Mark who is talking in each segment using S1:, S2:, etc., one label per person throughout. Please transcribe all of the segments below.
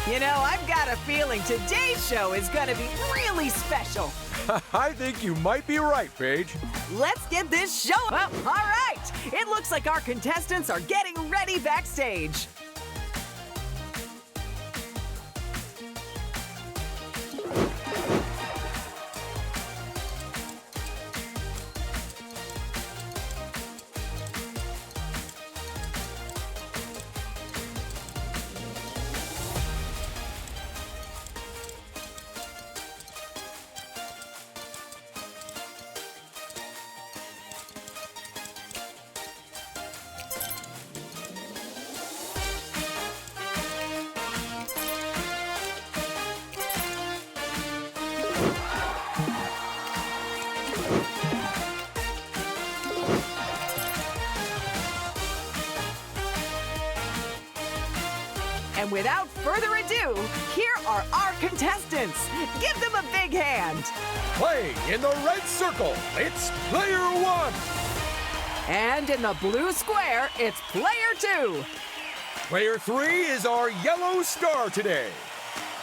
S1: You know, I've got a feeling today's show is gonna be really special.
S2: I think you might be right, Paige.
S1: Let's get this show up. All right. It looks like our contestants are getting ready backstage. And without further ado, here are our contestants. Give them a big hand.
S2: Playing in the red circle, it's player 1.
S1: And in the blue square, it's player 2.
S2: Player 3 is our yellow star today.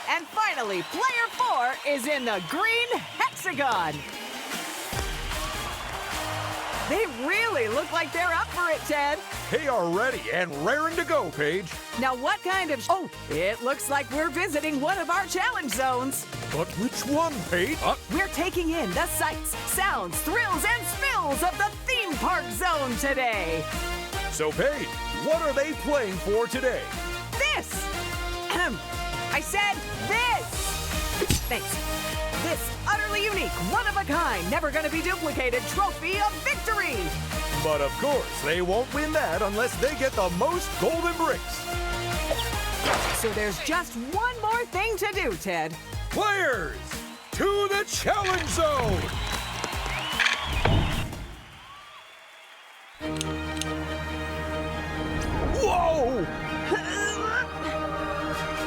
S1: And finally, player 4 is in the green hexagon. They really look like they're up for it, Ted.
S2: They are ready and raring to go, Paige.
S1: Now, what kind of... Oh, it looks like we're visiting one of our challenge zones.
S2: But which one, Paige?
S1: We're taking in the sights, sounds, thrills, and spills of the theme park zone today.
S2: So, Paige, what are they playing for today?
S1: This! I said this! Thanks. This utterly unique, one-of-a-kind, never-gonna-be duplicated trophy of victory!
S2: But of course, they won't win that unless they get the most golden bricks.
S1: So there's just one more thing to do, Ted.
S2: Players, to the challenge zone! Whoa!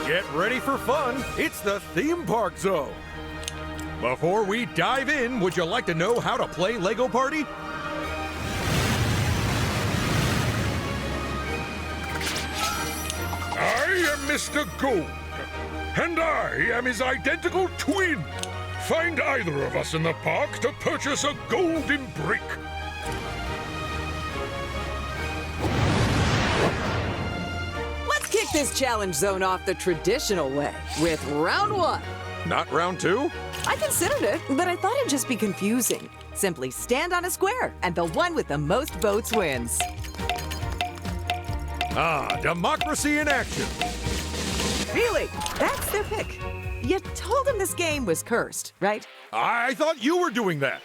S2: Get ready for fun. It's the theme park zone. Before we dive in, would you like to know how to play Lego Party?
S3: I am Mr. Gold, and I am his identical twin. Find either of us in the park to purchase a golden brick.
S1: Let's kick this challenge zone off the traditional way with round 1.
S2: Not round 2?
S1: I considered it, but I thought it'd just be confusing. Simply stand on a square, and the one with the most votes wins.
S2: Ah, democracy in action.
S1: Really? That's their pick. You told them this game was cursed, right?
S2: I thought you were doing that.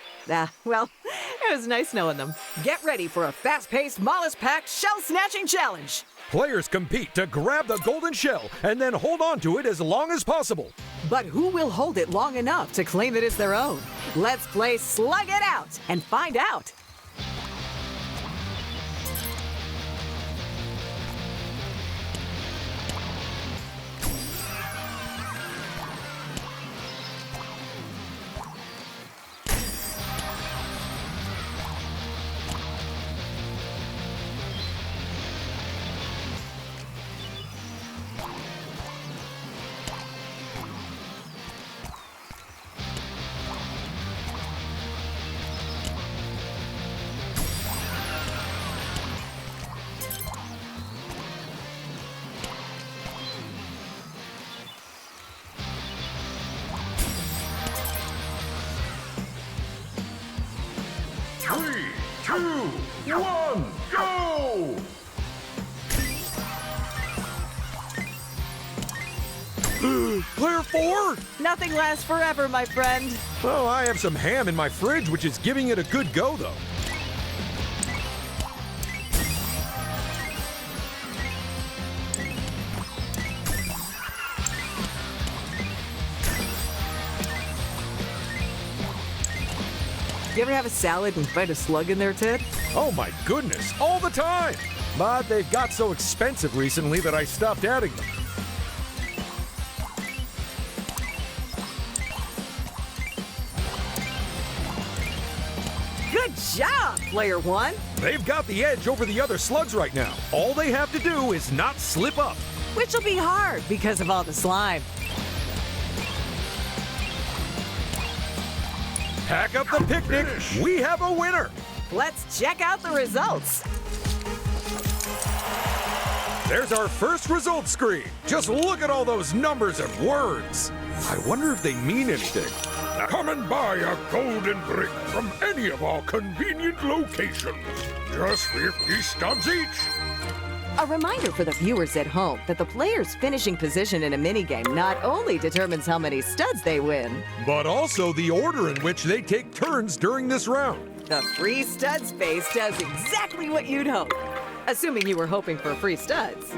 S1: Well, it was nice knowing them. Get ready for a fast-paced, mollusk-packed, shell-snatching challenge.
S2: Players compete to grab the golden shell and then hold on to it as long as possible.
S1: But who will hold it long enough to claim it as their own? Let's play Slug It Out and find out.
S3: Three, two, one, go!
S2: Player 4?
S1: Nothing lasts forever, my friend.
S2: Well, I have some ham in my fridge, which is giving it a good go, though.
S1: You ever have a salad and find a slug in there, Ted?
S2: Oh my goodness, all the time! But they've got so expensive recently that I stopped adding them.
S1: Good job, player 1.
S2: They've got the edge over the other slugs right now. All they have to do is not slip up.
S1: which will be hard because of all the slime.
S2: Pack up the picnic. We have a winner.
S1: Let's check out the results.
S2: There's our first results screen. Just look at all those numbers and words. I wonder if they mean anything.
S3: Come and buy a golden brick from any of our convenient locations. Just 50 studs each.
S1: A reminder for the viewers at home that the player's finishing position in a minigame not only determines how many studs they win,
S2: But also the order in which they take turns during this round.
S1: the free stud space does exactly what you'd hope. Assuming you were hoping for free studs.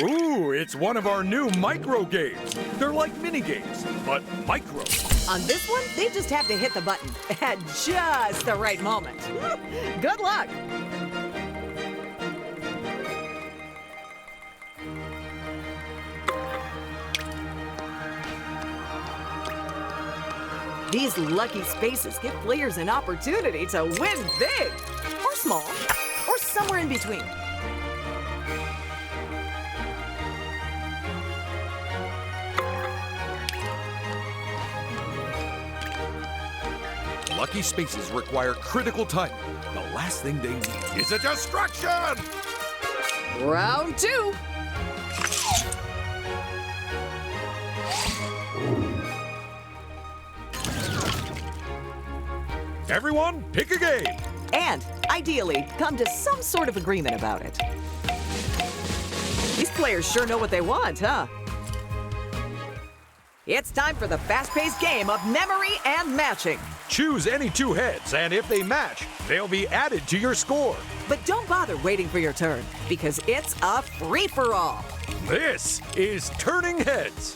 S2: Ooh, it's one of our new micro games. They're like mini games, but micro.
S1: On this one, they just have to hit the button at just the right moment. Good luck! These lucky spaces give players an opportunity to win big, or small, or somewhere in between.
S2: Lucky spaces require critical timing. The last thing they need is a distraction!
S1: Round 2.
S2: Everyone, pick a game.
S1: And, ideally, come to some sort of agreement about it. These players sure know what they want, huh? It's time for the fast-paced game of memory and matching.
S2: Choose any two heads, and if they match, they'll be added to your score.
S1: But don't bother waiting for your turn, because it's a free-for-all.
S2: This is Turning Heads.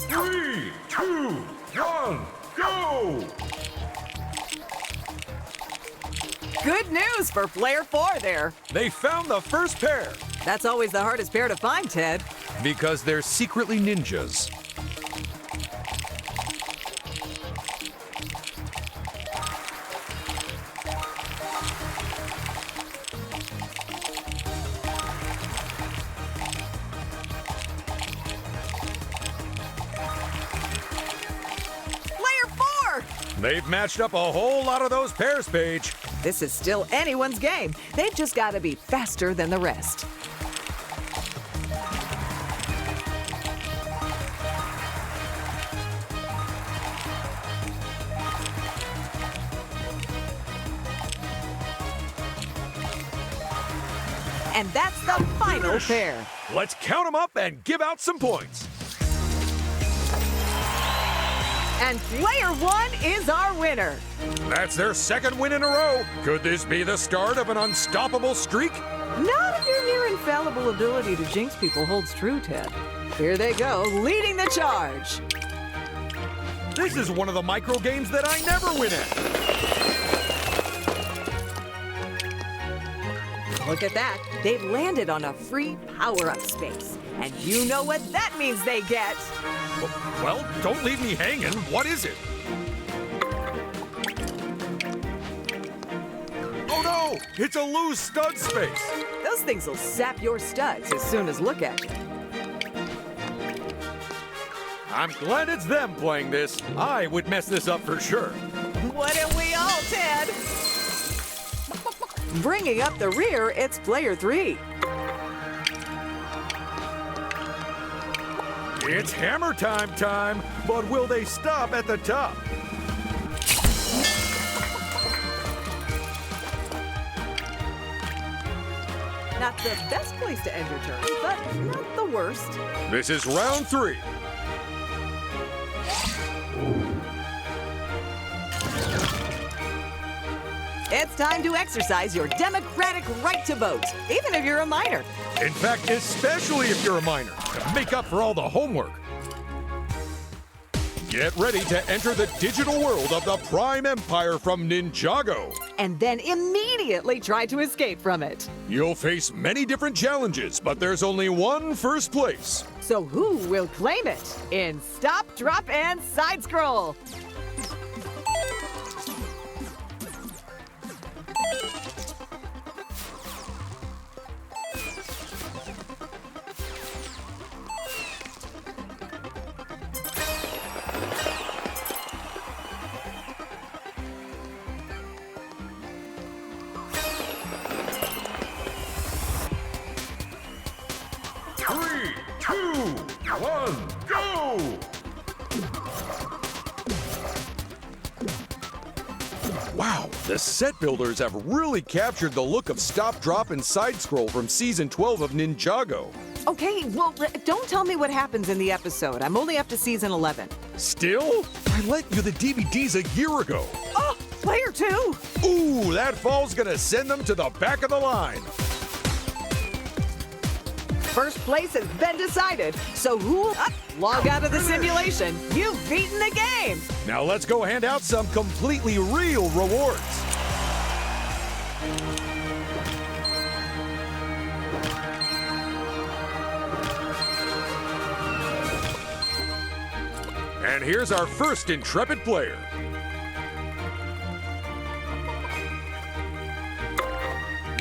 S3: Three, two, one, go!
S1: Good news for player 4 there.
S2: They found the first pair.
S1: That's always the hardest pair to find, Ted.
S2: Because they're secretly ninjas.
S1: Player 4!
S2: They've matched up a whole lot of those pairs, Paige.
S1: This is still anyone's game. They've just got to be faster than the rest. And that's the final pair.
S2: Let's count them up and give out some points.
S1: And player one is our winner.
S2: That's their second win in a row. Could this be the start of an unstoppable streak?
S1: Not if your near infallible ability to jinx people holds true, Ted. Here they go, leading the charge.
S2: This is one of the micro games that I never win at.
S1: Look at that. They've landed on a free power-up space. And you know what that means they get.
S2: Well, don't leave me hanging. What is it? Oh no! It's a loose stud space.
S1: Those things will sap your studs as soon as look at you.
S2: I'm glad it's them playing this. I would mess this up for sure.
S1: Wouldn't we all, Ted? Bringing up the rear, it's player three.
S2: It's hammer time, but will they stop at the top?
S1: Not the best place to end your turn, but not the worst.
S2: This is round three.
S1: It's time to exercise your democratic right to vote, even if you're a minor.
S2: In fact, especially if you're a minor, to make up for all the homework. Get ready to enter the digital world of the Prime Empire from Ninjago.
S1: And then immediately try to escape from it.
S2: You'll face many different challenges, but there's only one first place.
S1: So who will claim it in Stop, Drop, and Side Scroll?
S2: Three, two, one, go! Wow, the set builders have really captured the look of Stop, Drop, and Side Scroll from Season 12 of Ninjago.
S1: Okay, well, don't tell me what happens in the episode. I'm only up to Season 11.
S2: Still? I lent you the DVDs a year ago.
S1: Oh, player two!
S2: Ooh, that fall's gonna send them to the back of the line.
S1: First place has been decided, so who log out of the simulation? You've beaten the game!
S2: Now let's go hand out some completely real rewards. And here's our first intrepid player.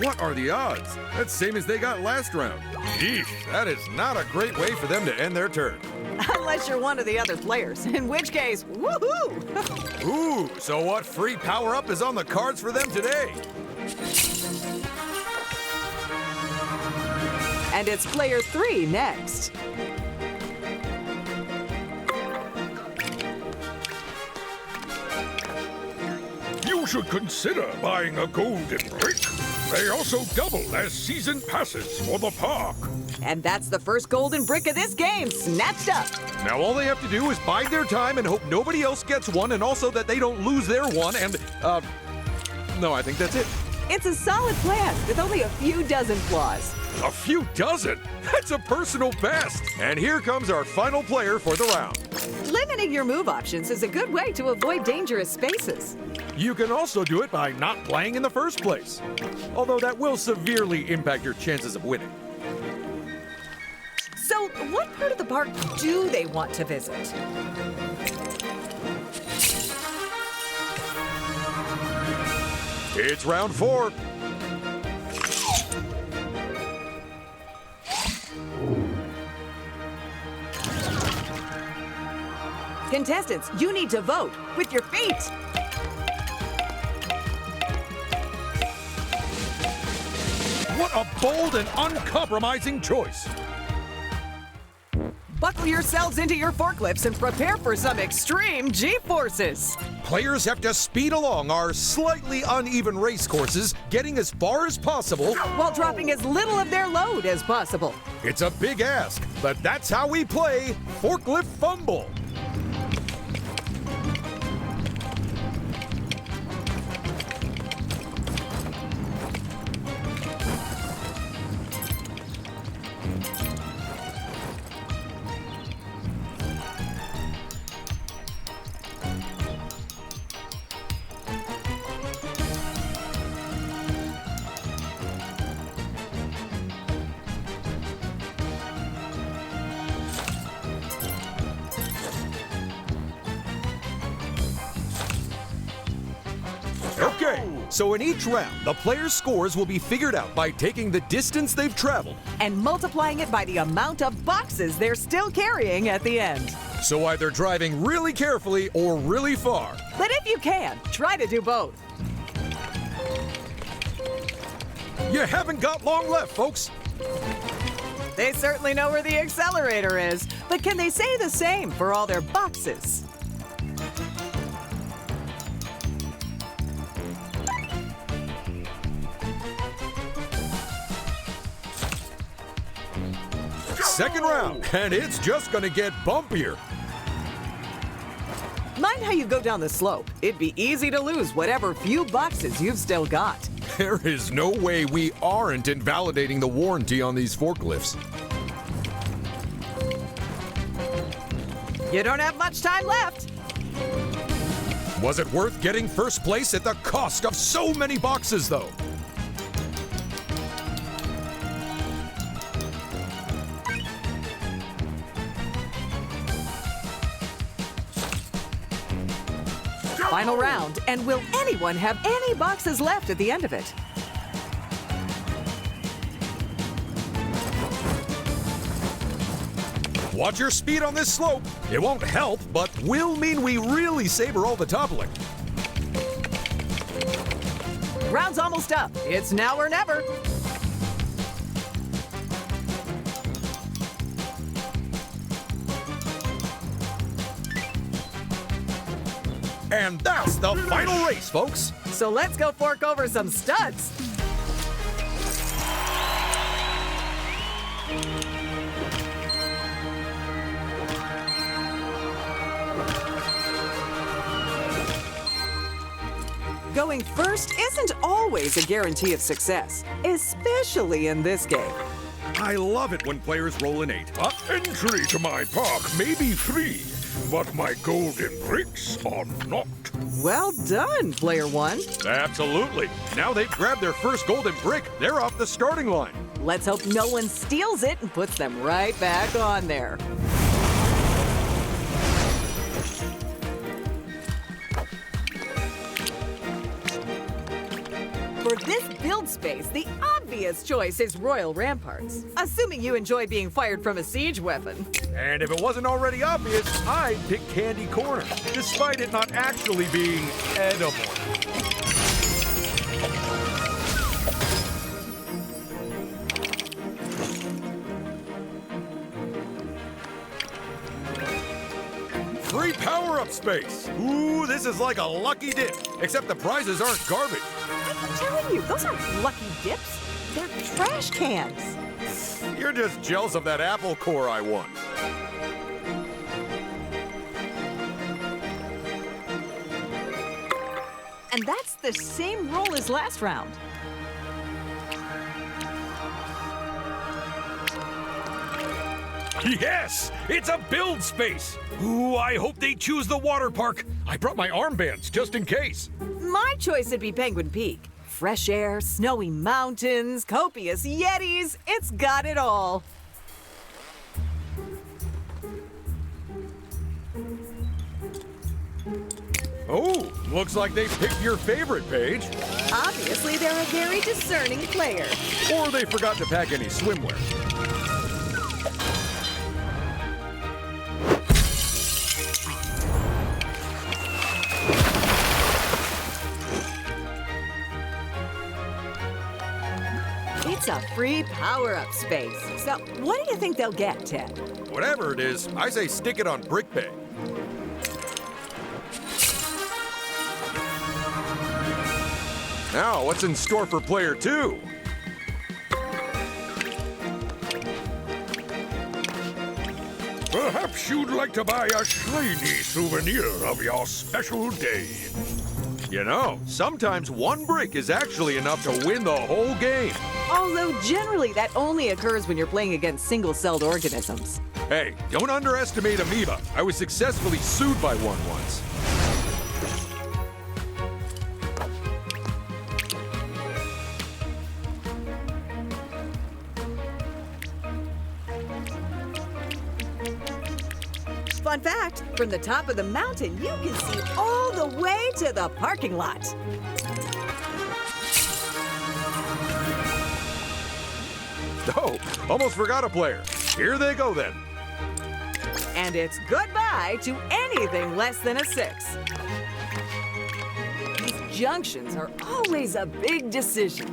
S2: What are the odds? That's same as they got last round. Eesh, that is not a great way for them to end their turn.
S1: Unless you're one of the other players, in which case, woohoo!
S2: Ooh, so what free power-up is on the cards for them today?
S1: And it's player three next.
S3: You should consider buying a golden brick. They also double as season passes for the park.
S1: And that's the first golden brick of this game snatched up.
S2: Now all they have to do is bide their time and hope nobody else gets one, and also that they don't lose their one, and, no, I think that's it.
S1: It's a solid plan with only a few dozen flaws.
S2: A few dozen? That's a personal best! And here comes our final player for the round.
S1: Limiting your move options is a good way to avoid dangerous spaces.
S2: You can also do it by not playing in the first place, although that will severely impact your chances of winning.
S1: So, what part of the park do they want to visit?
S2: It's round four.
S1: Contestants, you need to vote with your feet.
S2: What a bold and uncompromising choice.
S4: Buckle yourselves into your forklifts and prepare for some extreme G-forces.
S2: Players have to speed along our slightly uneven race courses, getting as far as possible
S4: While dropping as little of their load as possible.
S2: It's a big ask, but that's how we play Forklift Fumble. Okay, so in each round, the players' scores will be figured out by taking the distance they've traveled.
S4: And multiplying it by the amount of boxes they're still carrying at the end.
S2: So either driving really carefully or really far.
S4: But if you can, try to do both.
S2: You haven't got long left, folks.
S4: They certainly know where the accelerator is, but can they say the same for all their boxes?
S2: Second round, and it's just gonna get bumpier.
S4: Mind how you go down the slope. It'd be easy to lose whatever few boxes you've still got.
S2: There is no way we aren't invalidating the warranty on these forklifts.
S4: You don't have much time left.
S2: Was it worth getting first place at the cost of so many boxes, though?
S4: Final round, and will anyone have any boxes left at the end of it?
S2: Watch your speed on this slope. It won't help, but will mean we really savor all the toppling.
S4: Round's almost up. It's now or never.
S2: And that's the final race, folks.
S4: So let's go fork over some studs. Going first isn't always a guarantee of success, especially in this game.
S2: I love it when players roll an 8.
S3: Entry to my park may be free, but my golden bricks are not.
S4: Well done, player one.
S2: Absolutely. Now they've grabbed their first golden brick. They're off the starting line.
S4: Let's hope no one steals it and puts them right back on there. For this build space, the obvious choice is Royal Ramparts, assuming you enjoy being fired from a siege weapon.
S2: And if it wasn't already obvious, I'd pick Candy Corner, despite it not actually being edible. Free power-up space. Ooh, this is like a lucky dip, except the prizes aren't garbage.
S4: I'm telling you, those aren't lucky dips. They're trash cans.
S2: You're just jealous of that apple core I won.
S4: And that's the same roll as last round.
S2: Yes, it's a build space. Ooh, I hope they choose the water park. I brought my armbands just in case.
S4: My choice would be Penguin Peak. Fresh air, snowy mountains, copious yetis. It's got it all.
S2: Oh, looks like they picked your favorite page.
S4: Obviously, they're a very discerning player.
S2: Or they forgot to pack any swimwear.
S1: It's
S4: a free power-up space. So what do you think they'll get, Ted?
S2: Whatever it is, I say stick it on Brick Bay. Now, what's in store for player 2?
S3: Perhaps you'd like to buy a shiny souvenir of your special day.
S2: You know, sometimes one brick is actually enough to win the whole game.
S4: Although generally that only occurs when you're playing against single-celled organisms.
S2: Hey, don't underestimate amoeba. I was successfully sued by one once.
S4: Fun fact, from the top of the mountain, you can see all the way to the parking lot.
S2: Oh, almost forgot a player. Here they go then.
S4: And it's goodbye to anything less than a 6. These junctions are always a big decision.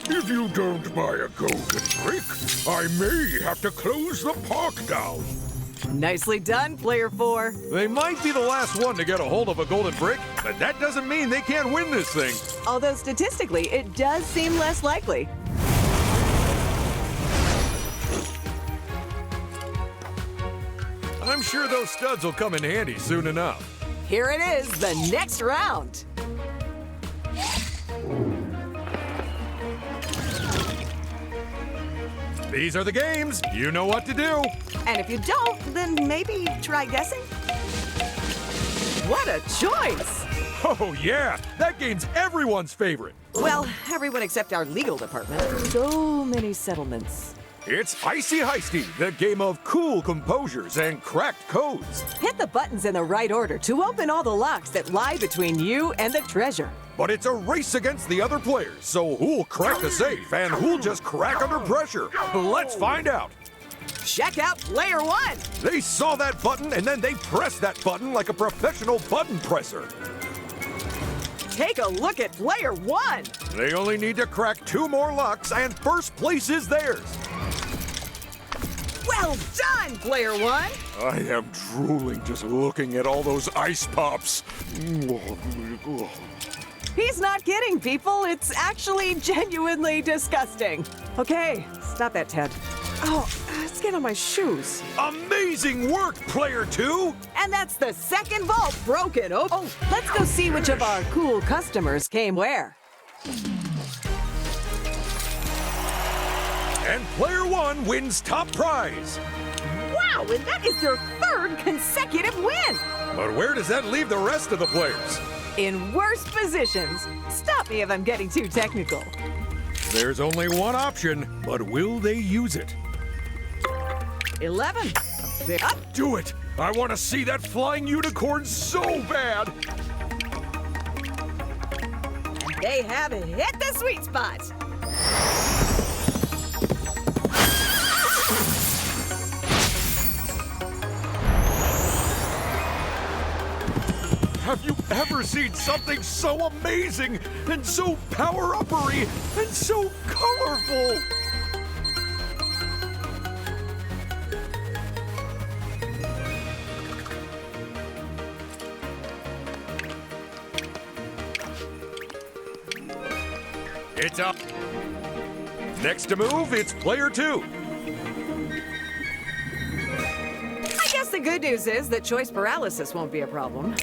S3: If you don't buy a golden brick, I may have to close the park down.
S4: Nicely done, player 4.
S2: They might be the last one to get a hold of a golden brick, but that doesn't mean they can't win this thing.
S4: Although statistically, it does seem less likely.
S2: I'm sure those studs will come in handy soon enough.
S4: Here it is, the next round.
S2: These are the games. You know what to do.
S4: And if you don't, then maybe try guessing? What a choice!
S2: Oh, yeah. That game's everyone's favorite.
S4: Well, everyone except our legal department. So many settlements.
S2: It's Icy Heisty, the game of cool composures and cracked codes.
S4: Hit the buttons in the right order to open all the locks that lie between you and the treasure.
S2: But it's a race against the other players, so who'll crack the safe and who'll just crack under pressure? Let's find out.
S4: Check out player 1.
S2: They saw that button and then they pressed that button like a professional button presser.
S4: Take a look at player 1.
S2: They only need to crack 2 more locks and first place is theirs.
S4: Well done, player 1.
S2: I am drooling just looking at all those ice pops.
S4: He's not kidding, people. It's actually genuinely disgusting. Okay, stop that, Ted. Oh, it's getting on my shoes.
S2: Amazing work, player 2!
S4: And that's the second vault broken. Oh, let's go see which of our cool customers came where.
S2: And player 1 wins top prize.
S4: Wow, and that is their 3rd consecutive win.
S2: But where does that leave the rest of the players?
S4: In worse positions. Stop me if I'm getting too technical.
S2: There's only one option, but will they use it?
S4: 11. Up.
S2: Do it! I want to see that flying unicorn so bad!
S4: They have hit the sweet spot.
S2: Have you ever seen something so amazing and so power-uppery and so colorful? It's up. Next to move, it's player 2.
S4: I guess the good news is that choice paralysis won't be a problem.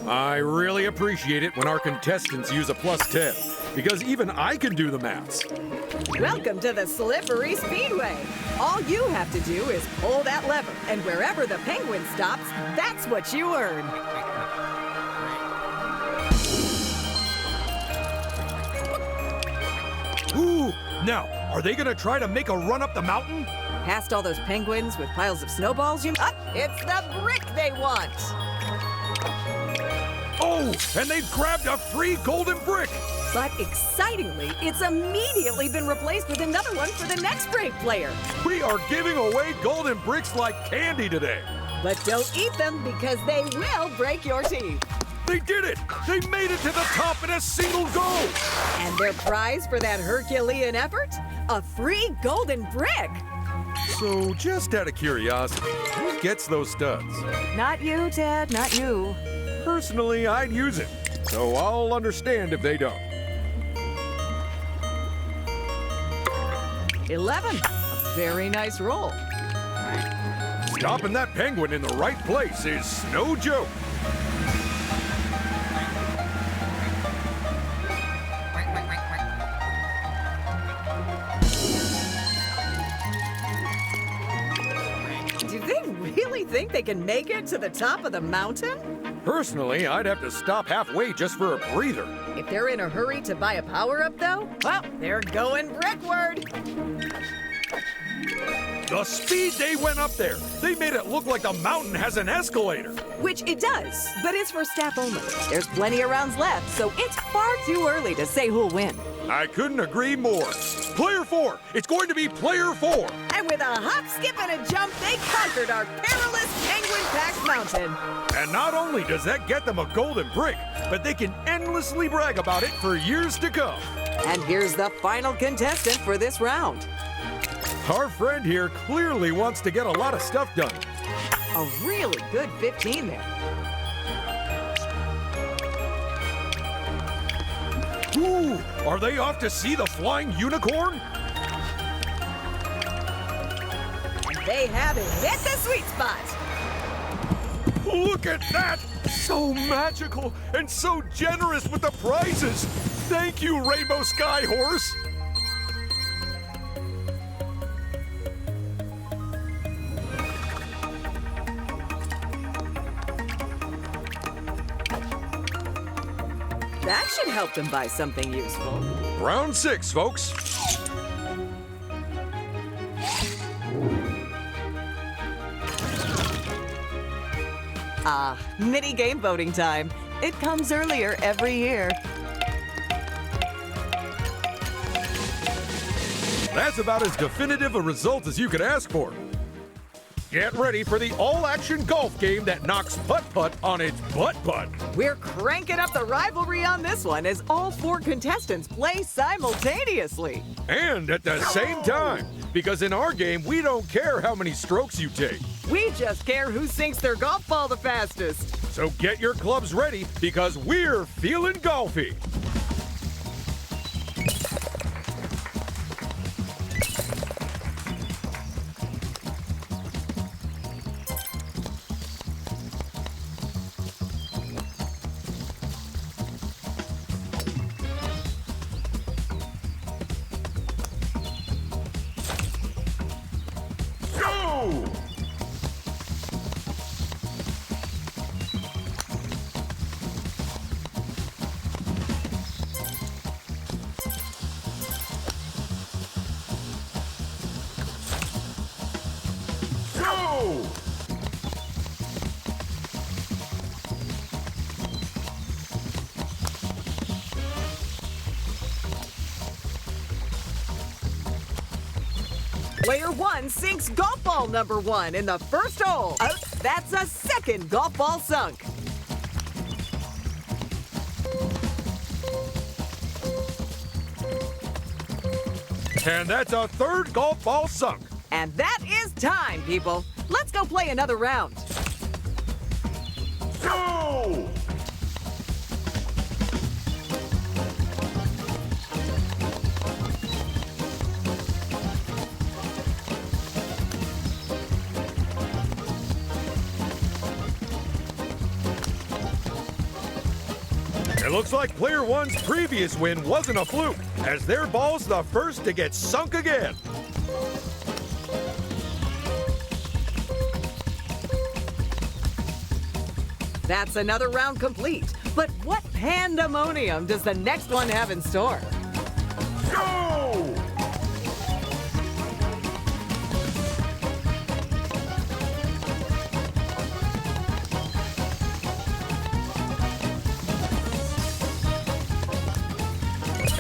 S2: I really appreciate it when our contestants use a +10, because even I can do the maths.
S4: Welcome to the Slippery Speedway. All you have to do is pull that lever, and wherever the penguin stops, that's what you earn.
S2: Ooh, now, are they gonna try to make a run up the mountain?
S4: Past all those penguins with piles of snowballs, it's the brick they want.
S2: Oh, and they've grabbed a free golden brick.
S4: But excitingly, it's immediately been replaced with another one for the next brave player.
S2: We are giving away golden bricks like candy today.
S4: But don't eat them because they will break your teeth.
S2: They did it! They made it to the top in a single go!
S4: And their prize for that Herculean effort? A free golden brick!
S2: So, just out of curiosity, who gets those studs?
S1: Not you, Ted, not you.
S2: Personally, I'd use it, so I'll understand if they don't.
S1: 11. A very nice roll.
S2: Stopping that penguin in the right place is no joke.
S4: Do they really think they can make it to the top of the mountain?
S2: Personally, I'd have to stop halfway just for a breather.
S4: If they're in a hurry to buy a power-up, though, well, they're going brickward.
S2: The speed they went up there, they made it look like the mountain has an escalator.
S4: Which it does.
S1: But it's for staff only. There's plenty of rounds left, so it's far too early to say who'll win.
S2: I couldn't agree more. Player 4, it's going to be player 4.
S4: And with a hop, skip, and a jump, they conquered our perilous penguin-packed mountain.
S2: And not only does that get them a golden brick, but they can endlessly brag about it for years to come.
S1: And here's the final contestant for this round.
S2: Our friend here clearly wants to get a lot of stuff done.
S1: A really good 15 there.
S2: Ooh, are they off to see the flying unicorn?
S4: And they haven't hit the sweet spot.
S2: Look at that! So magical and so generous with the prizes. Thank you, Rainbow Sky Horse.
S1: That should help them buy something useful.
S2: Round 6, folks.
S1: Mini game voting time. It comes earlier every year.
S2: That's about as definitive a result as you could ask for. Get ready for the all-action golf game that knocks putt-putt on its butt-putt.
S1: We're cranking up the rivalry on this one as all 4 contestants play simultaneously.
S2: And at the same time, because in our game, we don't care how many strokes you take.
S1: We just care who sinks their golf ball the fastest.
S2: So get your clubs ready because we're feeling golfy. Go! Go!
S1: Player 1 sinks golf ball number 1 in the first hole. That's a second golf ball sunk.
S2: And that's a third golf ball sunk.
S1: And that is time, people. Let's go play another round.
S2: Go! It looks like player 1's previous win wasn't a fluke, as their ball's the first to get sunk again.
S1: That's another round complete. But what pandemonium does the next one have in store?
S2: Go!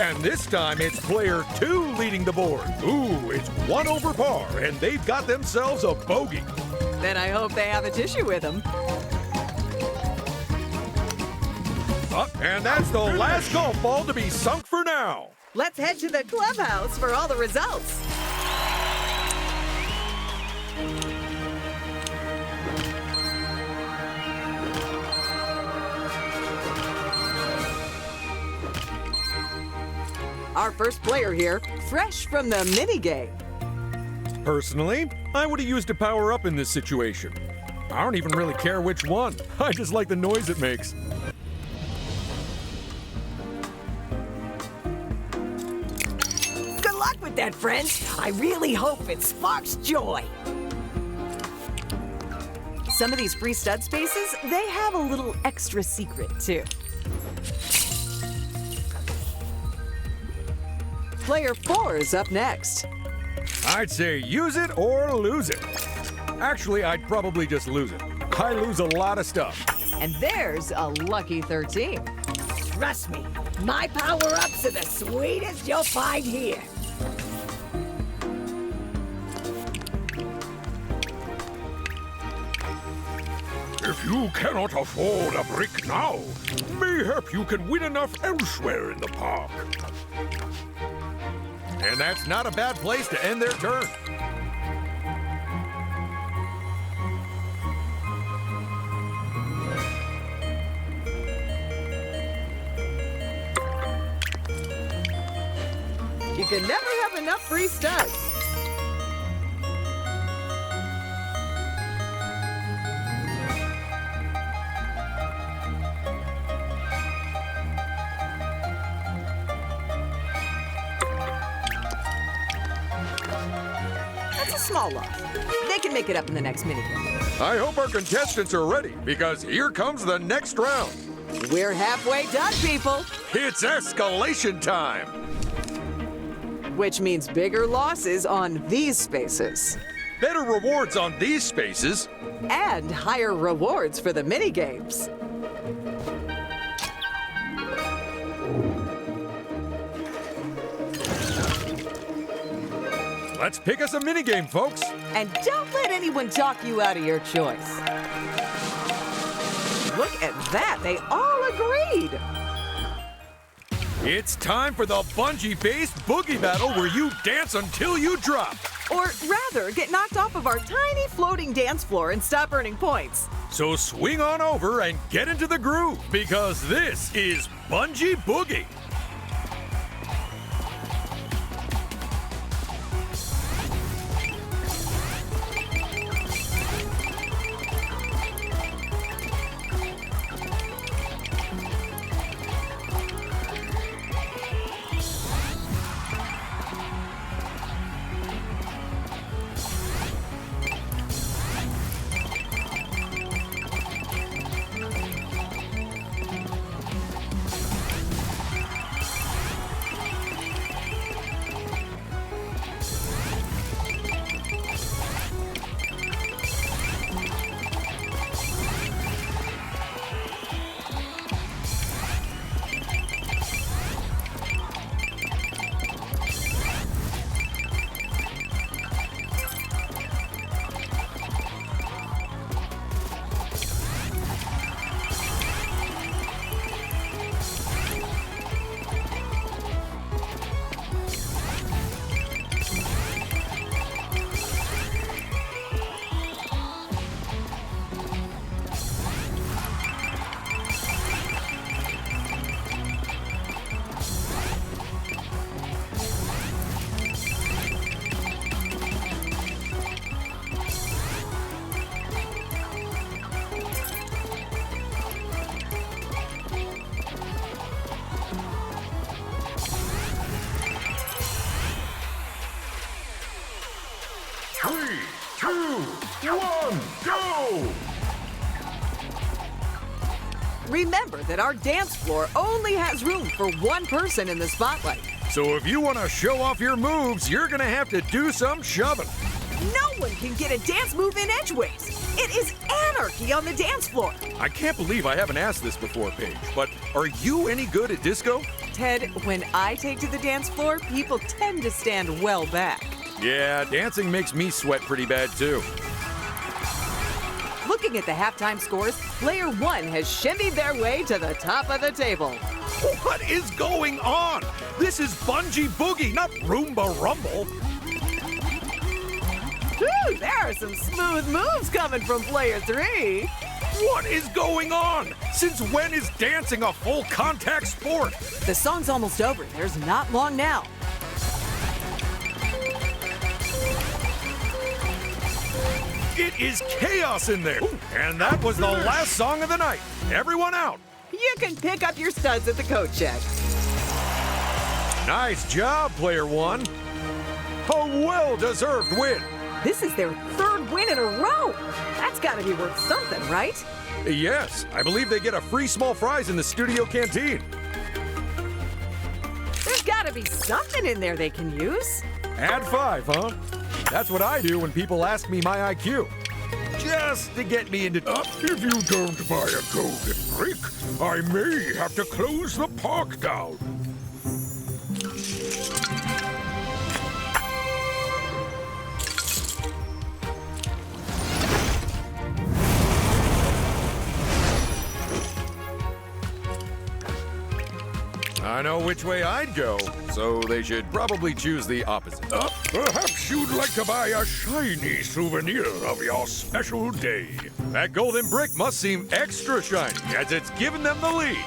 S2: And this time it's player 2 leading the board. Ooh, it's 1 over par, and they've got themselves a bogey.
S1: Then I hope they have a tissue with them.
S2: And that's the last golf ball to be sunk for now.
S4: Let's head to the clubhouse for all the results. Our first player here, fresh from the minigame.
S2: Personally, I would have used a power-up in this situation. I don't even really care which one. I just like the noise it makes.
S4: Good luck with that, friends. I really hope it sparks joy. Some of these free stud spaces, they have a little extra secret, too. Player 4 is up next.
S2: I'd say use it or lose it. Actually, I'd probably just lose it. I lose a lot of stuff.
S4: And there's a lucky 13. Trust me, my power-ups are the sweetest you'll find here.
S3: If you cannot afford a brick now, mayhap you can win enough elsewhere in the park.
S2: And that's not a bad place to end their turn.
S4: You can never have enough free studs. That's a small loss. They can make it up in the next minigame.
S2: I hope our contestants are ready, because here comes the next round.
S4: We're halfway done, people.
S2: It's escalation time.
S4: Which means bigger losses on these spaces.
S2: Better rewards on these spaces.
S4: And higher rewards for the minigames.
S2: Let's pick us a minigame, folks.
S4: And don't let anyone talk you out of your choice. Look at that, they all agreed.
S2: It's time for the bungee-based boogie battle where you dance until you drop.
S4: Or rather, get knocked off of our tiny floating dance floor and stop earning points.
S2: So swing on over and get into the groove, because this is Bungee Boogie.
S3: Three, two, one, go!
S4: Remember that our dance floor only has room for one person in the spotlight.
S2: So if you want to show off your moves, you're going to have to do some shoving.
S4: No one can get a dance move in edgeways. It is anarchy on the dance floor.
S2: I can't believe I haven't asked this before, Paige, but are you any good at disco?
S4: Ted, when I take to the dance floor, people tend to stand well back.
S2: Yeah, dancing makes me sweat pretty bad, too.
S4: Look Looking at the halftime scores, player 1 has shimmied their way to the top of the table.
S2: What is going on? This is Bungee Boogie, not Roomba Rumble.
S4: Ooh, there are some smooth moves coming from player 3.
S2: What is going on? Since when is dancing a full contact sport?
S4: The song's almost over. There's not long now.
S2: It is chaos in there. And that was the last song of the night. Everyone out.
S4: You can pick up your studs at the coat check.
S2: Nice job, player 1. A well-deserved win.
S4: This is their 3rd win in a row. That's got to be worth something, right?
S2: Yes, I believe they get a free small fries in the studio canteen.
S4: There's got to be something in there they can use.
S2: Add 5, huh? That's what I do when people ask me my IQ. Just to get me into...
S3: If you don't buy a golden brick, I may have to close the park down.
S2: I know which way I'd go, so they should probably choose the opposite.
S3: Perhaps you'd like to buy a shiny souvenir of your special day.
S2: That golden brick must seem extra shiny, as it's given them the lead.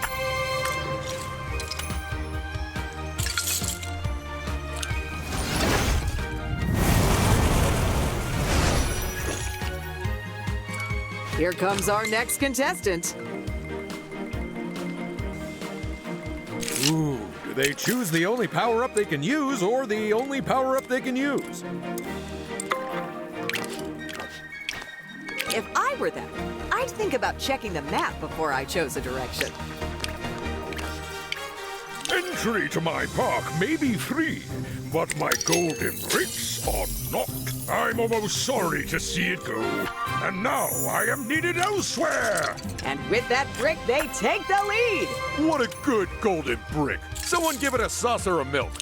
S4: Here comes our next contestant.
S2: Ooh, do they choose the only power-up they can use or the only power-up they can use?
S4: If I were them, I'd think about checking the map before I chose a direction.
S3: Entry to my park may be free, but my golden bricks are not. I'm almost sorry to see it go. And now I am needed elsewhere.
S4: And with that brick, they take the lead.
S2: What a good golden brick. Someone give it a saucer of milk.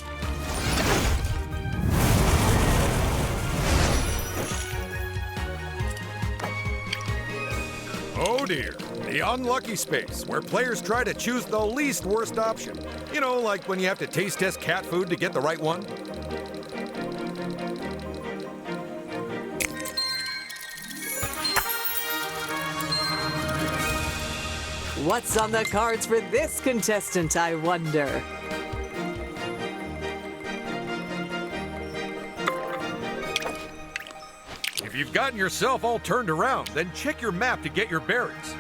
S2: Oh dear, the unlucky space where players try to choose the least worst option. You know, like when you have to taste test cat food to get the right one.
S4: What's on the cards for this contestant, I wonder?
S2: If you've gotten yourself all turned around, then check your map to get your bearings.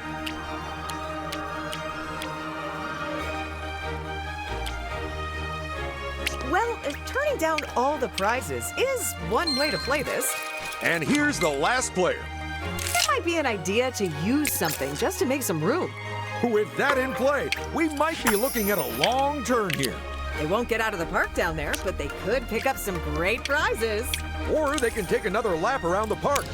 S4: Well, turning down all the prizes is one way to play this.
S2: And here's the last player.
S4: It might be an idea to use something just to make some room.
S2: With that in play, we might be looking at a long turn here.
S4: They won't get out of the park down there, but they could pick up some great prizes.
S2: Or they can take another lap around the park.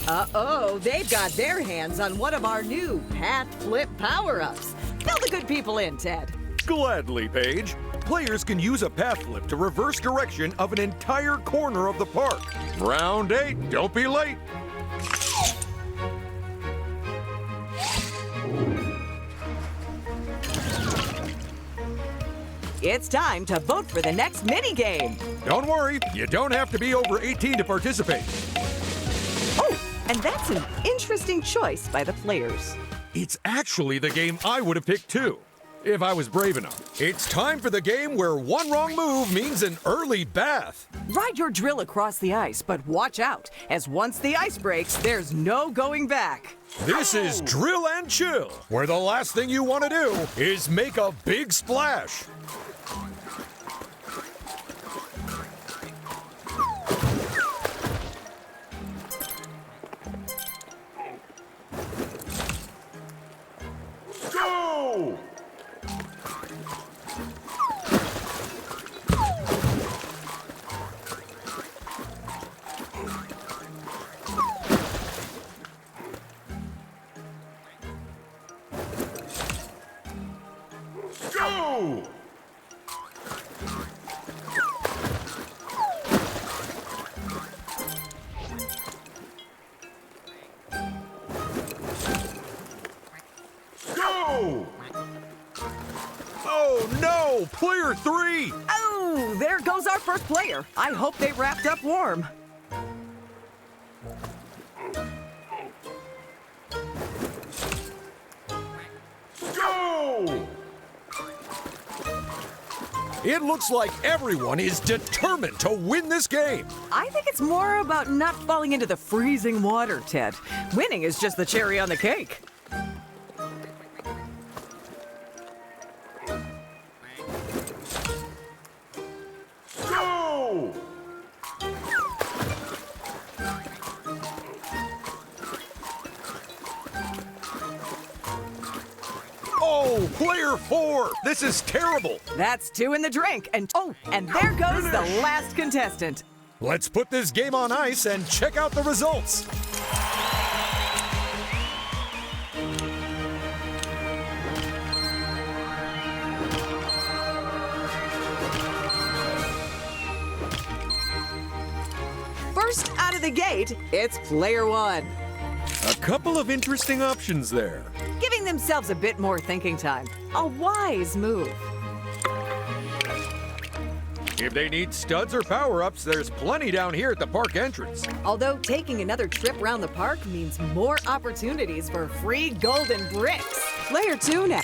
S4: Uh-oh, they've got their hands on one of our new Path Flip power-ups. Fill the good people in, Ted.
S2: Gladly, Paige. Players can use a path flip to reverse direction of an entire corner of the park. Round 8, don't be late.
S4: It's time to vote for the next minigame.
S2: Don't worry, you don't have to be over 18 to participate.
S4: Oh, and that's an interesting choice by the players.
S2: It's actually the game I would have picked too, if I was brave enough. It's time for the game where one wrong move means an early bath.
S4: Ride your drill across the ice, but watch out, as once the ice breaks, there's no going back.
S2: This is Drill and Chill, where the last thing you want to do is make a big splash. Go! Go! Go! Oh no! Player 3!
S4: Oh, there goes our first player. I hope they wrapped up warm.
S2: Go! It looks like everyone is determined to win this game.
S4: I think it's more about not falling into the freezing water, Ted. Winning is just the cherry on the cake.
S2: Go! Oh, player 4! This is terrible!
S4: That's 2 in the drink. And there goes the last contestant.
S2: Let's put this game on ice and check out the results.
S4: First out of the gate, it's player 1.
S2: A couple of interesting options there.
S4: Giving themselves a bit more thinking time. A wise move.
S2: If they need studs or power-ups, there's plenty down here at the park entrance.
S4: Although taking another trip around the park means more opportunities for free golden bricks. Player 2 now.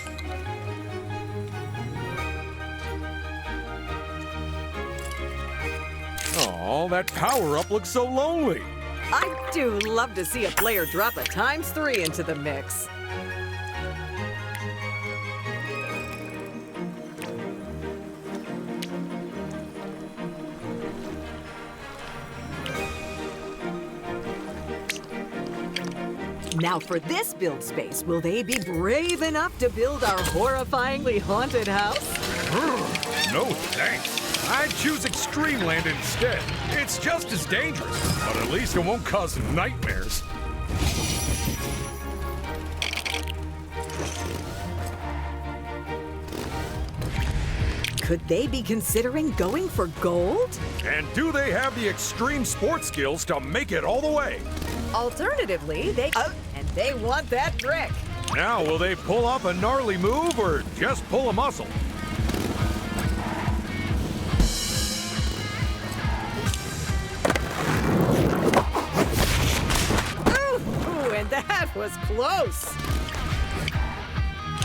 S2: Oh, that power-up looks so lonely.
S4: I do love to see a player drop a ×3 into the mix. Now for this build space, will they be brave enough to build our horrifyingly haunted house?
S3: No thanks.
S2: I'd choose Extreme Land instead. It's just as dangerous, but at least it won't cause nightmares.
S4: Could they be considering going for gold?
S2: And do they have the extreme sports skills to make it all the way?
S4: Alternatively, and they want that brick.
S2: Now, will they pull off a gnarly move or just pull a muscle?
S4: Ooh, and that was close.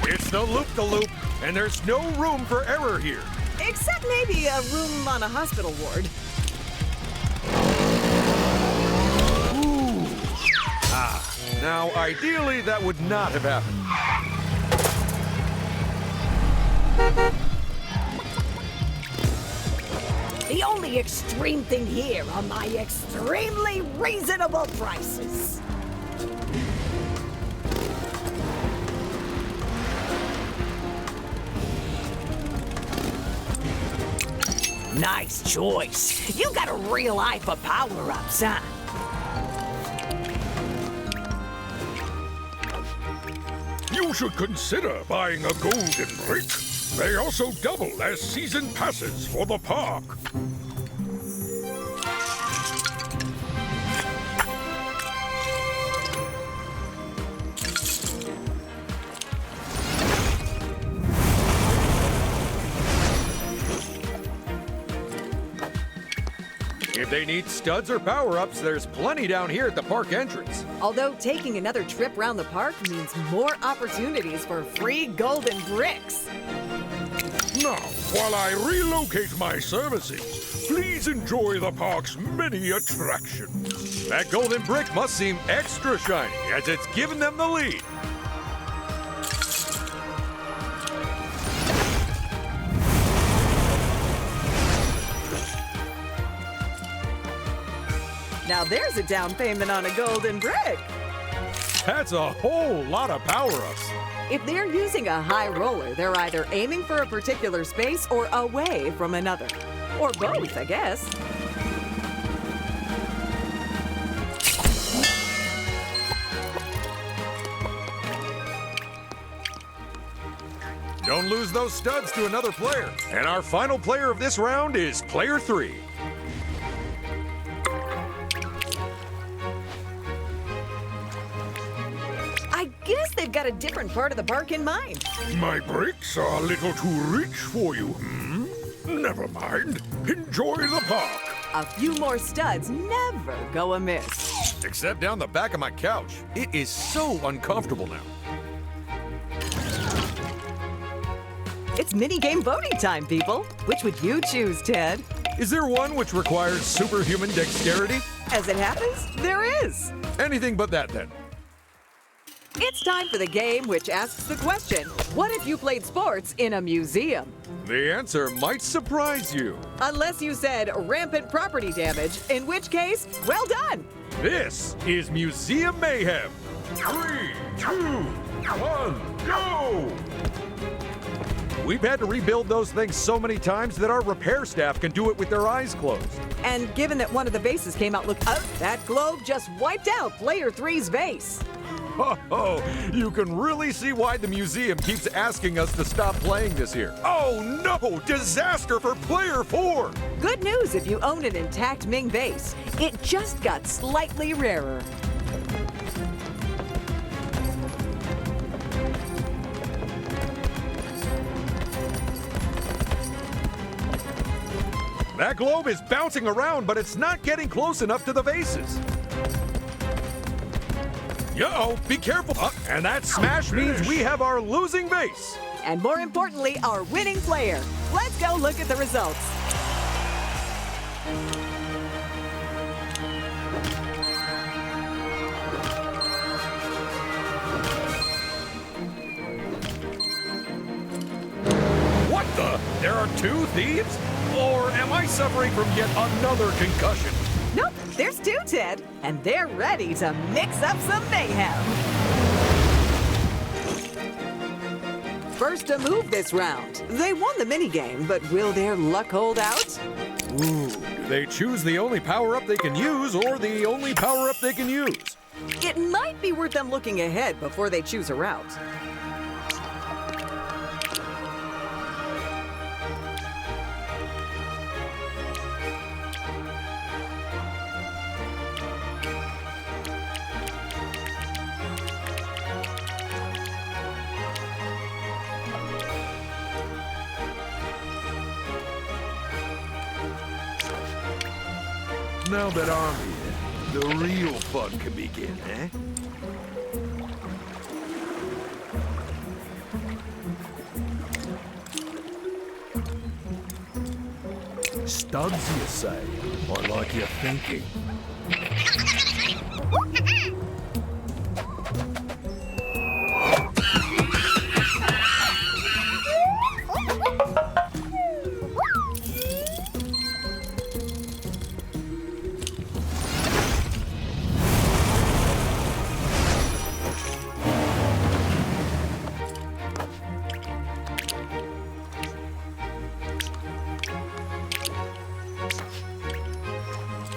S2: It's the loop-the-loop, and there's no room for error here.
S4: Except maybe a room on a hospital ward.
S2: Now, ideally, that would not have happened.
S4: The only extreme thing here are my extremely reasonable prices. Nice choice. You got a real eye for power-ups, huh?
S3: You should consider buying a golden brick. They also double as season passes for the park.
S2: If they need studs or power-ups, there's plenty down here at the park entrance.
S4: Although taking another trip around the park means more opportunities for free golden bricks.
S3: Now, while I relocate my services, please enjoy the park's many attractions.
S2: That golden brick must seem extra shiny as it's given them the lead.
S4: Now there's a down payment on a golden brick.
S2: That's a whole lot of power-ups.
S4: If they're using a high roller, they're either aiming for a particular space or away from another. Or both, I guess.
S2: Don't lose those studs to another player. And our final player of this round is player 3.
S4: I guess they've got a different part of the park in mind.
S3: My bricks are a little too rich for you, Never mind. Enjoy the park.
S4: A few more studs never go amiss.
S2: Except down the back of my couch. It is so uncomfortable now.
S4: It's minigame voting time, people. Which would you choose, Ted?
S2: Is there one which requires superhuman dexterity?
S4: As it happens, there is.
S2: Anything but that, then.
S4: It's time for the game which asks the question, what if you played sports in a museum?
S2: The answer might surprise you.
S4: Unless you said rampant property damage, in which case, well done.
S2: This is Museum Mayhem. 3, 2, 1, go! We've had to rebuild those things so many times that our repair staff can do it with their eyes closed.
S4: And given that one of the bases came out, look, that globe just wiped out Player 3's vase.
S2: Oh, you can really see why the museum keeps asking us to stop playing this year. Oh no! Disaster for Player 4!
S4: Good news if you own an intact Ming vase. It just got slightly rarer.
S2: That globe is bouncing around, but it's not getting close enough to the vases. Uh-oh, be careful. And that smash means we have our losing vase.
S4: And more importantly, our winning player. Let's go look at the results.
S2: What the? There are 2 thieves? Or am I suffering from yet another concussion?
S4: Nope, there's 2, Ted. And they're ready to mix up some mayhem. First to move this round. They won the minigame, but will their luck hold out?
S2: Ooh, do they choose the only power-up they can use or the only power-up they can use?
S4: It might be worth them looking ahead before they choose a route.
S3: Now that I'm here, the real fun can begin, eh? Studs, you say? I like your thinking.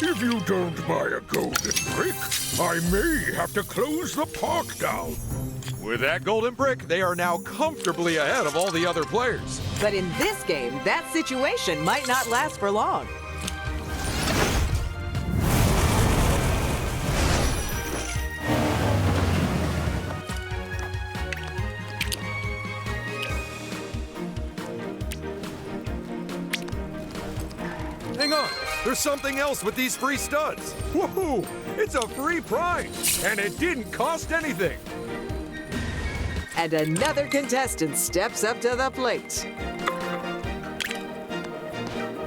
S3: If you don't buy a golden brick, I may have to close the park down.
S2: With that golden brick, they are now comfortably ahead of all the other players.
S4: But in this game, that situation might not last for long.
S2: Hang on, there's something else with these free studs. Woohoo! It's a free prize, and it didn't cost anything.
S4: And another contestant steps up to the plate.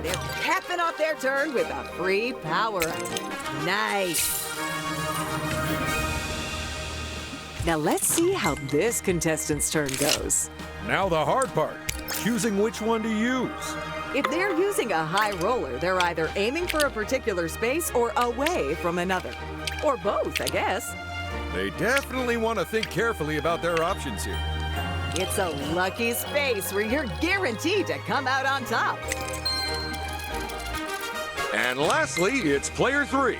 S4: They're capping off their turn with a free power-up. Nice. Now let's see how this contestant's turn goes.
S2: Now the hard part, choosing which one to use.
S4: If they're using a high roller, they're either aiming for a particular space or away from another. Or both, I guess.
S2: They definitely want to think carefully about their options here.
S4: It's a lucky space where you're guaranteed to come out on top.
S2: And lastly, it's player 3.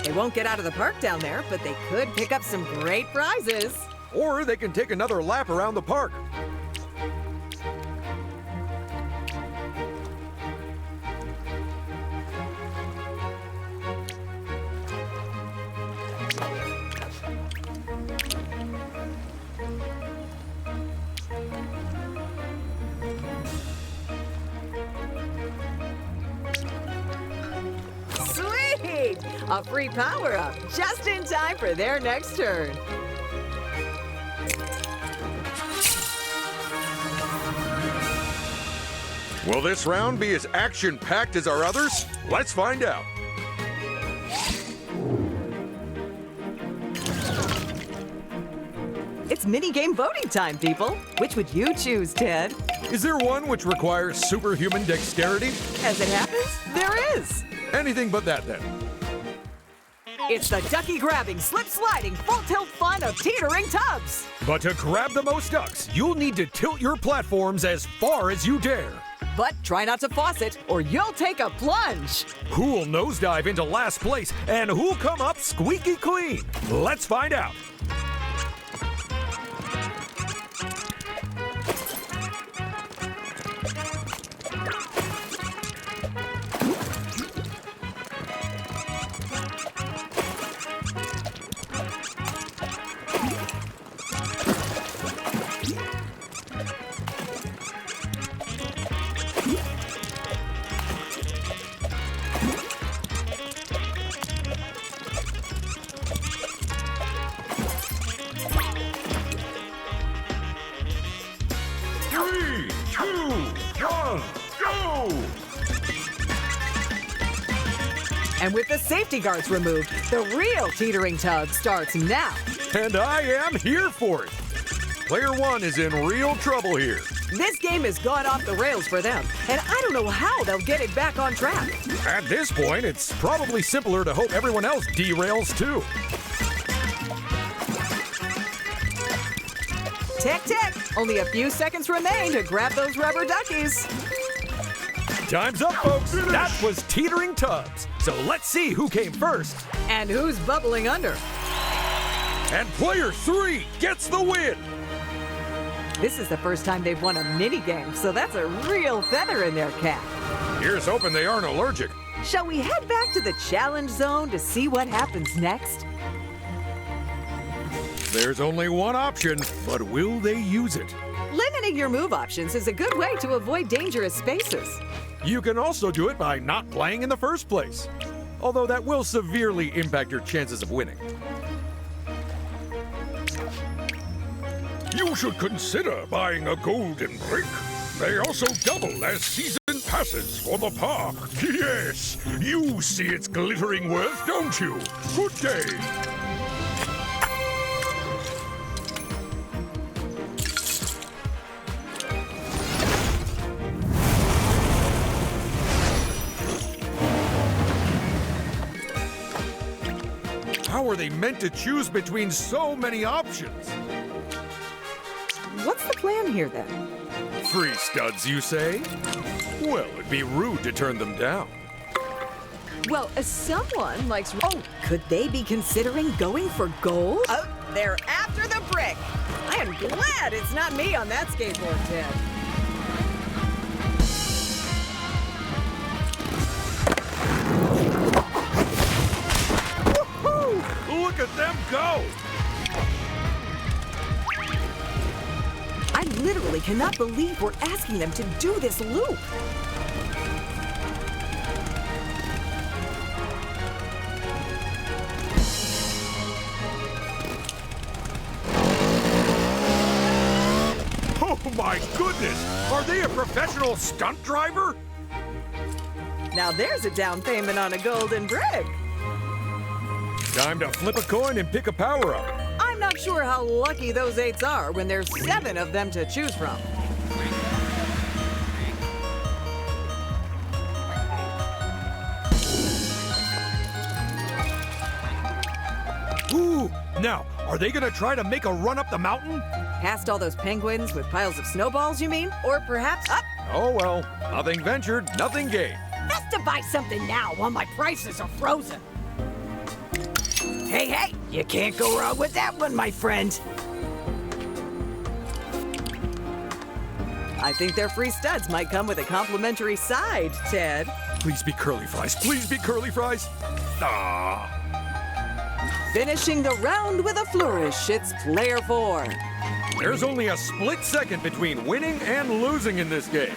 S4: They won't get out of the park down there, but they could pick up some great prizes.
S2: Or they can take another lap around the park.
S4: A free power-up just in time for their next turn.
S2: Will this round be as action-packed as our others? Let's find out.
S1: It's minigame voting time, people. Which would you choose, Ted?
S2: Is there one which requires superhuman dexterity?
S1: As it happens, there is.
S2: Anything but that, then.
S4: It's the ducky-grabbing, slip-sliding, full-tilt fun of teetering tubs.
S2: But to grab the most ducks, you'll need to tilt your platforms as far as you dare.
S4: But try not to faucet, or you'll take a plunge.
S2: Who'll nosedive into last place, and who'll come up squeaky clean? Let's find out.
S4: And with the safety guards removed, the real teetering tug starts now.
S2: And I am here for it. Player one is in real trouble here.
S4: This game has gone off the rails for them, and I don't know how they'll get it back on track.
S2: At this point, it's probably simpler to hope everyone else derails too.
S4: Tick, tick. Only a few seconds remain to grab those rubber duckies.
S2: Time's up, folks. That was teetering tubs. So let's see who came first.
S4: And who's bubbling under?
S2: And player three gets the win.
S1: This is the first time they've won a minigame, so that's a real feather in their cap.
S2: Here's hoping they aren't allergic.
S1: Shall we head back to the challenge zone to see what happens next?
S2: There's only one option, but will they use it?
S1: Limiting your move options is a good way to avoid dangerous spaces.
S2: You can also do it by not playing in the first place, although that will severely impact your chances of winning.
S3: You should consider buying a golden brick. They also double as season passes for the park. Yes, you see its glittering worth, don't you? Good day.
S2: How are they meant to choose between so many options?
S1: What's the plan here, then?
S2: Free studs, you say? Well, it'd be rude to turn them down.
S1: Well, as someone likes... Oh, could they be considering going for gold?
S4: Oh, they're after the brick. I am glad it's not me on that skateboard, Ted.
S2: Look at them go!
S1: I literally cannot believe we're asking them to do this loop.
S2: Oh my goodness! Are they a professional stunt driver?
S4: Now there's a down payment on a golden brick.
S2: Time to flip a coin and pick a power-up.
S4: I'm not sure how lucky those 8s are when there's 7 of them to choose from.
S2: Ooh! Now, are they gonna try to make a run up the mountain?
S4: Past all those penguins with piles of snowballs, you mean? Or perhaps up?
S2: Oh well, nothing ventured, nothing gained.
S4: Best to buy something now while my prices are frozen. Hey, you can't go wrong with that one, my friend. I think their free studs might come with a complimentary side, Ted.
S2: Please be curly fries, please be curly fries. Ah.
S4: Finishing the round with a flourish, it's player 4.
S2: There's only a split second between winning and losing in this game.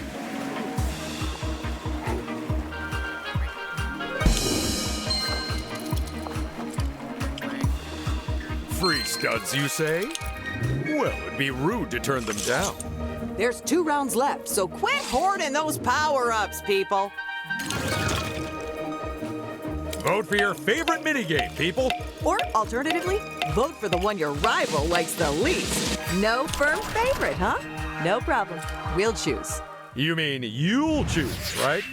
S2: Free studs, you say? Well, it'd be rude to turn them down.
S1: There's 2 rounds left, so quit hoarding those power-ups, people.
S2: Vote for your favorite minigame, people.
S1: Or, alternatively, vote for the one your rival likes the least. No firm favorite, huh? No problem. We'll choose.
S2: You mean you'll choose, right?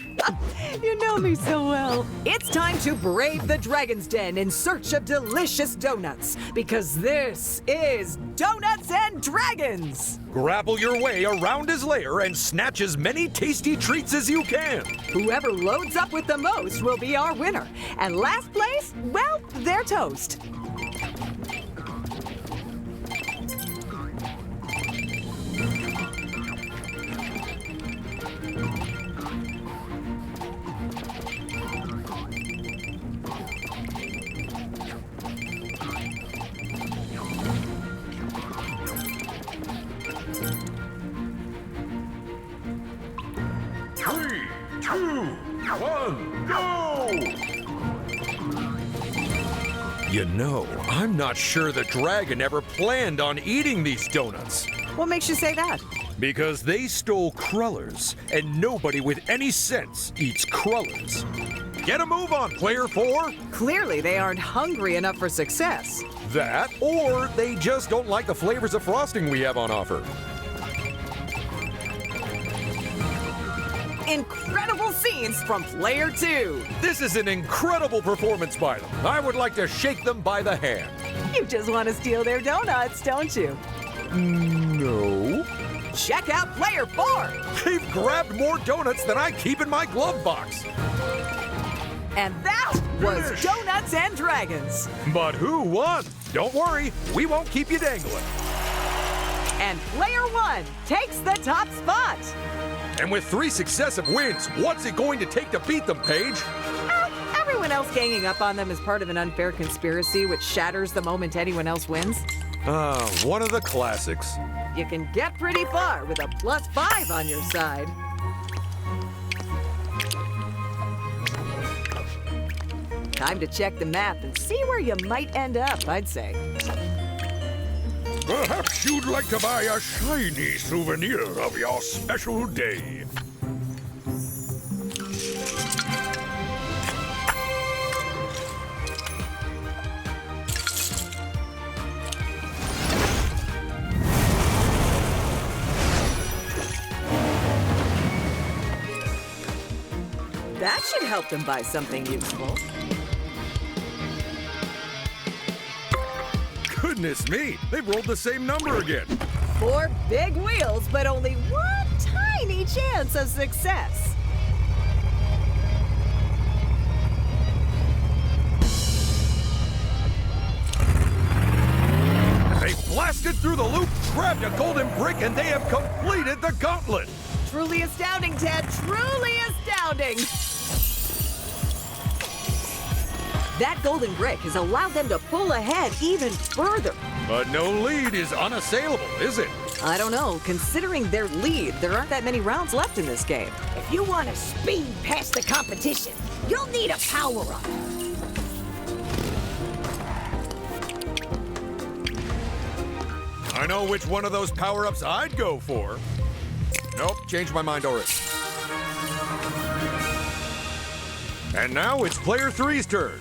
S1: You know me so well.
S4: It's time to brave the Dragon's Den in search of delicious donuts, because this is Donuts and Dragons!
S2: Grapple your way around his lair and snatch as many tasty treats as you can.
S4: Whoever loads up with the most will be our winner. And last place, well, they're toast.
S3: Three, two, one, go!
S2: You know, I'm not sure the dragon ever planned on eating these donuts.
S4: What makes you say that?
S2: Because they stole crullers, and nobody with any sense eats crullers. Get a move on, player 4.
S4: Clearly, they aren't hungry enough for success.
S2: That, or they just don't like the flavors of frosting we have on offer.
S4: Incredible scenes from player 2.
S2: This is an incredible performance by them. I would like to shake them by the hand.
S4: You just want to steal their donuts, don't you?
S2: No.
S4: Check out player 4.
S2: They've grabbed more donuts than I keep in my glove box.
S4: And that was Donuts and Dragons.
S2: But who won? Don't worry, we won't keep you dangling.
S4: And player 1 takes the top spot.
S2: And with 3 successive wins, what's it going to take to beat them, Paige?
S4: Everyone else ganging up on them is part of an unfair conspiracy which shatters the moment anyone else wins.
S2: One of the classics.
S4: You can get pretty far with a +5 on your side. Time to check the map and see where you might end up, I'd say.
S3: Perhaps you'd like to buy a shiny souvenir of your special day.
S4: That should help them buy something useful.
S2: Goodness me, they've rolled the same number again.
S4: 4 big wheels, but only one tiny chance of success.
S2: They blasted through the loop, grabbed a golden brick, and they have completed the gauntlet.
S4: Truly astounding, Ted. Truly astounding. That golden brick has allowed them to pull ahead even further.
S2: But no lead is unassailable, is it?
S1: I don't know. Considering their lead, there aren't that many rounds left in this game.
S5: If you want to speed past the competition, you'll need a power-up.
S2: I know which one of those power-ups I'd go for. Nope, changed my mind already. And now it's player 3's turn.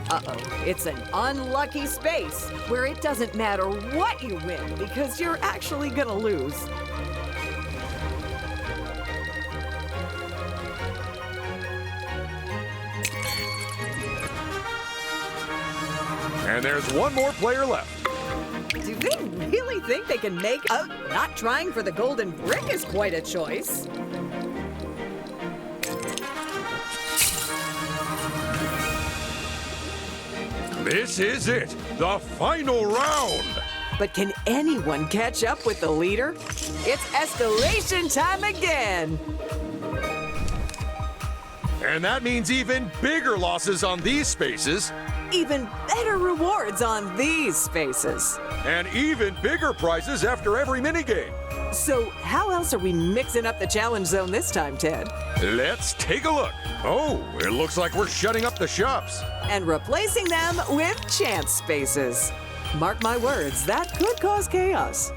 S4: Uh-oh, it's an unlucky space where it doesn't matter what you win because you're actually gonna lose.
S2: And there's one more player left.
S4: Do they really think they can make out? Not trying for the golden brick is quite a choice.
S2: This is it, the final round.
S4: But can anyone catch up with the leader? It's escalation time again.
S2: And that means even bigger losses on these spaces.
S4: Even better rewards on these spaces.
S2: And even bigger prizes after every minigame.
S4: So how else are we mixing up the challenge zone this time, Ted?
S2: Let's take a look. Oh, it looks like we're shutting up the shops.
S4: And replacing them with chance spaces. Mark my words, that could cause chaos.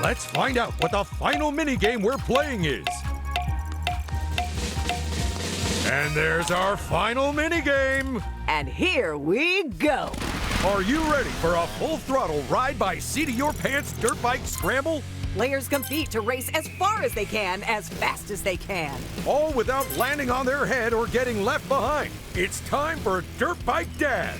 S2: Let's find out what the final minigame we're playing is. And there's our final minigame.
S4: And here we go.
S2: Are you ready for a full-throttle ride-by-seat-of-your-pants dirt bike scramble?
S4: Players compete to race as far as they can, as fast as they can.
S2: All without landing on their head or getting left behind. It's time for Dirt Bike Dash.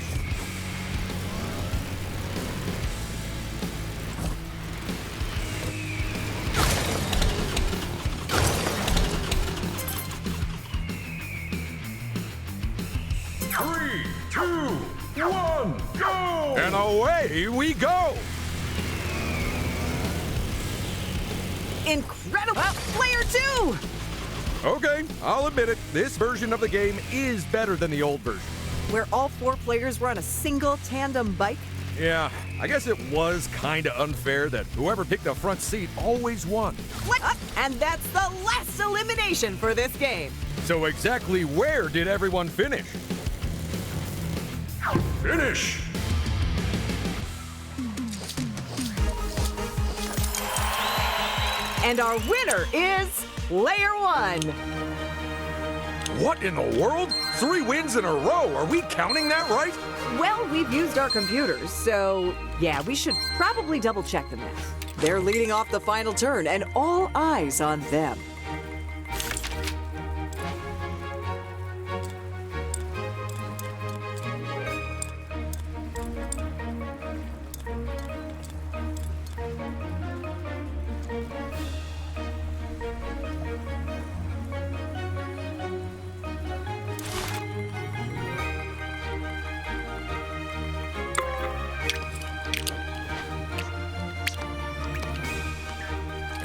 S2: Three, two, one, go! And away we go!
S4: Incredible! Player 2!
S2: Okay, I'll admit it. This version of the game is better than the old version.
S4: Where all 4 players were on a single tandem bike?
S2: Yeah, I guess it was kinda unfair that whoever picked the front seat always won.
S4: What? And that's the last elimination for this game.
S2: So exactly where did everyone finish?
S3: Finish!
S4: And our winner is Player 1.
S2: What in the world? 3 wins in a row. Are we counting that right?
S4: Well, we've used our computers, so yeah, we should probably double check the math. They're leading off the final turn, and all eyes on them.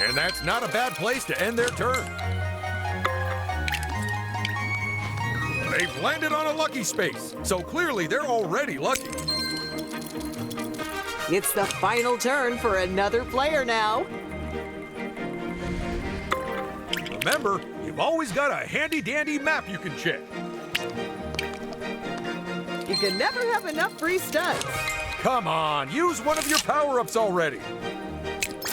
S2: And that's not a bad place to end their turn. They've landed on a lucky space, so clearly they're already lucky.
S4: It's the final turn for another player now.
S2: Remember, you've always got a handy-dandy map you can check.
S4: You can never have enough free studs.
S2: Come on, use one of your power-ups already.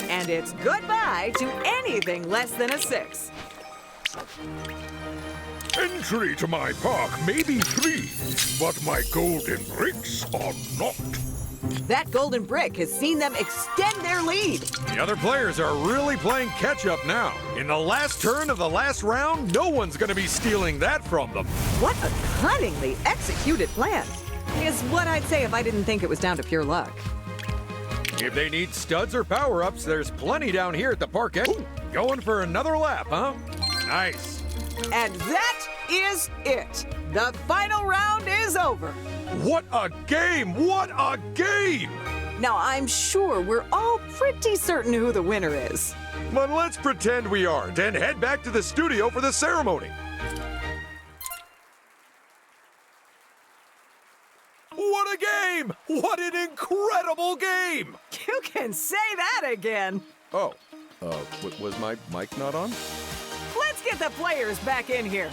S4: And it's goodbye to anything less than a 6.
S3: Entry to my park may be free, but my golden bricks are not.
S4: That golden brick has seen them extend their lead.
S2: The other players are really playing catch-up now. In the last turn of the last round, no one's going to be stealing that from them.
S4: What a cunningly executed plan. Is what I'd say if I didn't think it was down to pure luck.
S2: If they need studs or power-ups, there's plenty down here at the park. Going for another lap, huh? Nice.
S4: And that is it. The final round is over.
S2: What a game! What a game!
S4: Now, I'm sure we're all pretty certain who the winner is.
S2: But let's pretend we aren't and head back to the studio for the ceremony. What a game! What an incredible game!
S4: You can say that again.
S2: Oh, was my mic not on?
S4: Let's get the players back in here.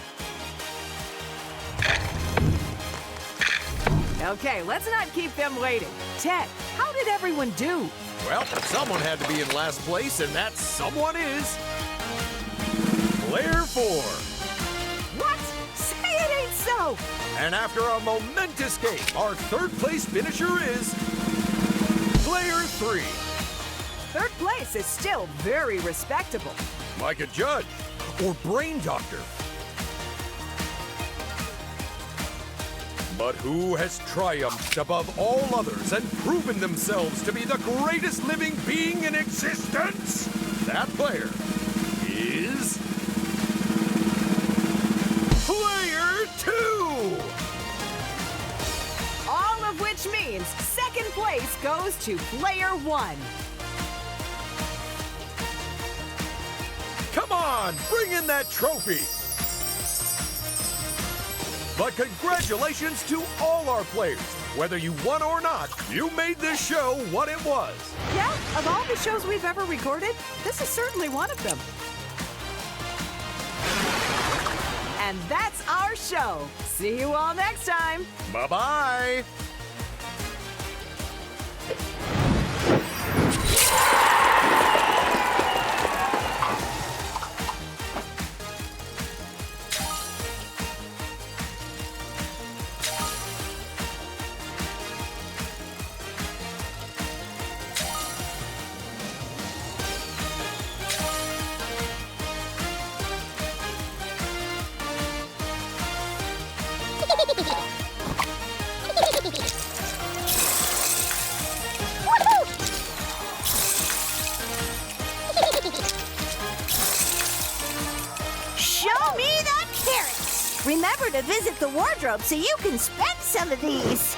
S4: Okay, let's not keep them waiting. Ted, how did everyone do?
S2: Well, someone had to be in last place, and that someone is... Player 4.
S4: What? Say it ain't so!
S2: And after a momentous game, our third-place finisher is... Player 3.
S4: Third place is still very respectable.
S2: Like a judge or brain doctor. But who has triumphed above all others and proven themselves to be the greatest living being in existence? That player is... Player 2!
S4: All of which means second place goes to Player 1.
S2: on, bring in that trophy! But congratulations to all our players. Whether you won or not, you made this show what it was.
S4: Yeah, of all the shows we've ever recorded, this is certainly one of them. And that's our show. See you all next time.
S2: Bye-bye!
S5: Show me the carrots! Remember to visit the wardrobe so you can spend some of these.